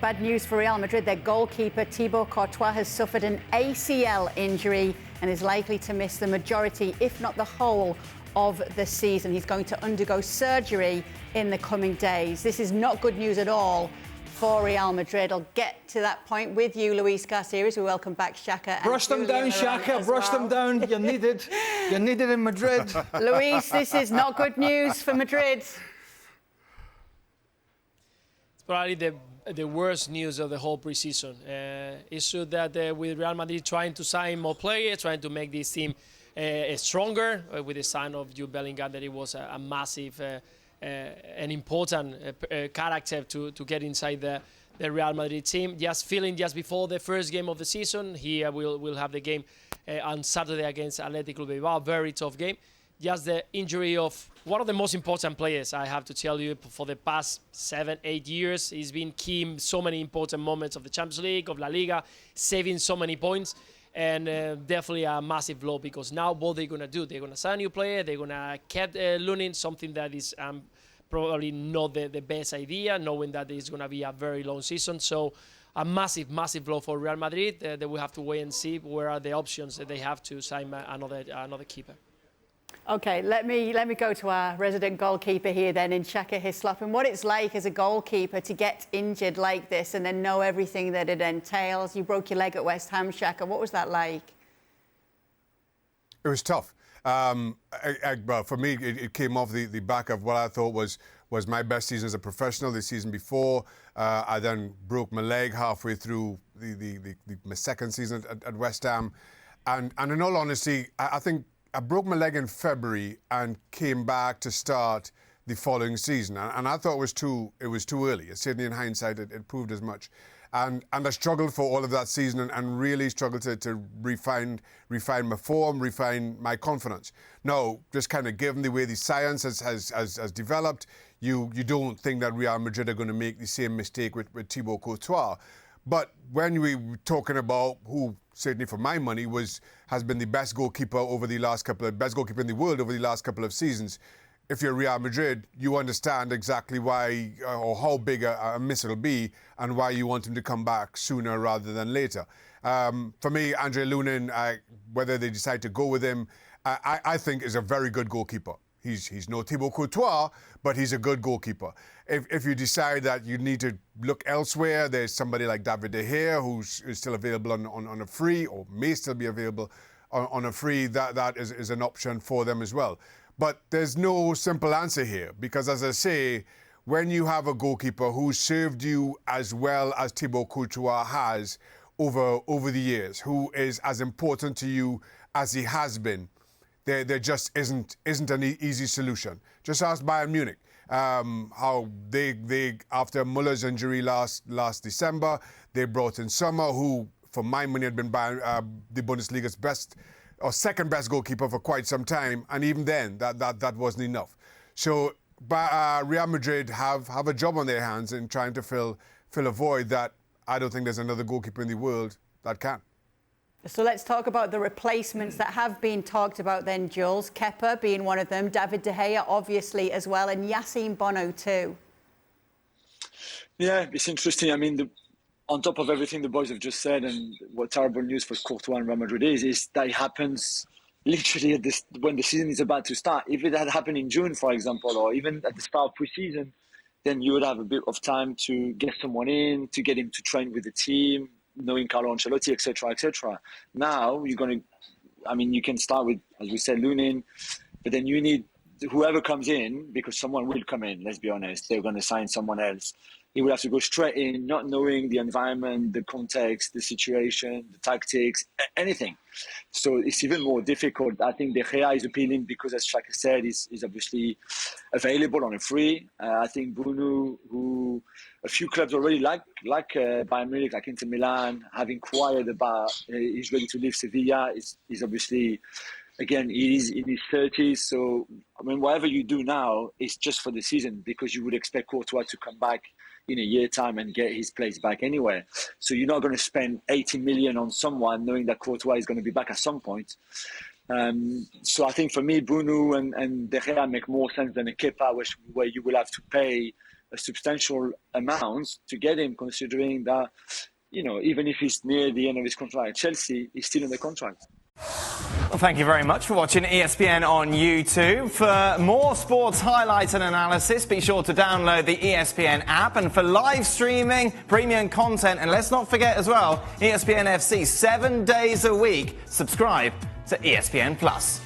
Bad news for Real Madrid. Their goalkeeper, Thibaut Courtois, has suffered an ACL injury and is likely to miss the majority, if not the whole, of the season. He's going to undergo surgery in the coming days. This is not good news at all for Real Madrid. I'll get to that point with you, Luis Garcia, as we welcome back Xhaka. Brush them down, Xhaka. Brush them down. You're needed. You're needed in Madrid. Luis, this is not good news for Madrid. It's probably the worst news of the whole preseason. It's true that with Real Madrid trying to sign more players, trying to make this team stronger, with the sign of Jude Bellingham, that it was a massive and important character to get inside the Real Madrid team. Just before the first game of the season, here we'll have the game on Saturday against Athletic Bilbao, very tough game. Just the injury of one of the most important players, I have to tell you, for the past 7-8 years. He's been key in so many important moments of the Champions League, of La Liga, saving so many points. And definitely a massive blow, because now what they're going to do, they're going to sign a new player, they're going to keep Lunin, something that is probably not the best idea, knowing that it's going to be a very long season. So a massive, massive blow for Real Madrid. They will have to wait and see where are the options that they have to sign another keeper. OK, let me go to our resident goalkeeper here then in Xhaka Hislop, and what it's like as a goalkeeper to get injured like this and then know everything that it entails. You broke your leg at West Ham, Xhaka. What was that like? It was tough. Well, for me, it came off the back of what I thought was my best season as a professional. The season before, I then broke my leg halfway through my second season at West Ham. And in all honesty, I think I broke my leg in February and came back to start the following season. And I thought it was too early. Certainly in hindsight, it proved as much. And I struggled for all of that season and really struggled to refine my form, refine my confidence. Now, just kind of given the way the science has developed, you don't think that Real Madrid are going to make the same mistake with Thibaut Courtois. But when we were talking about who, certainly for my money, has been the best goalkeeper in the world over the last couple of seasons, if you're Real Madrid, you understand exactly why or how big a miss it'll be and why you want him to come back sooner rather than later. For me, Andre Lunin, whether they decide to go with him, I think is a very good goalkeeper. He's no Thibaut Courtois, but he's a good goalkeeper. If you decide that you need to look elsewhere, there's somebody like David De Gea who's still available on a free, or may still be available on a free. That is an option for them as well. But there's no simple answer here, because as I say, when you have a goalkeeper who served you as well as Thibaut Courtois has over the years, who is as important to you as he has been, there just isn't an easy solution. Just ask Bayern Munich how they after Muller's injury last December, they brought in Sommer, who for my money had been the Bundesliga's best or second best goalkeeper for quite some time, and even then that wasn't enough. So Real Madrid have a job on their hands in trying to fill a void that I don't think there's another goalkeeper in the world that can. So let's talk about the replacements that have been talked about then, Jules. Kepa being one of them, David De Gea obviously as well, and Yassine Bono too. Yeah, it's interesting. I mean, on top of everything the boys have just said, and what terrible news for Courtois and Real Madrid is that it happens literally when the season is about to start. If it had happened in June, for example, or even at the start of pre-season, then you would have a bit of time to get someone in, to get him to train with the team, knowing Carlo Ancelotti, etc., etc. Now you can start with, as we said, Lunin, but then you need whoever comes in, because someone will come in. Let's be honest, they're going to sign someone else. He will have to go straight in, not knowing the environment, the context, the situation, the tactics, anything. So it's even more difficult. I think De Gea is appealing because, as Xhaka said, is obviously available on a free. I think Bruno, who a few clubs already like Bayern Munich, like Inter Milan, have inquired about, he's ready to leave Sevilla. Is obviously, again, he's in his 30s. So, I mean, whatever you do now is just for the season, because you would expect Courtois to come back in a year's time and get his place back anyway. So you're not going to spend 80 million on someone knowing that Courtois is going to be back at some point. So I think for me, Bruno and De Gea make more sense than a Kepa, where you will have to pay a substantial amount to get him, considering that, you know, even if he's near the end of his contract at Chelsea, he's still in the contract. Well, thank you very much for watching ESPN on YouTube. For more sports highlights and analysis, be sure to download the ESPN app. And for live streaming, premium content, and let's not forget as well, ESPN FC 7 days a week. Subscribe to ESPN Plus.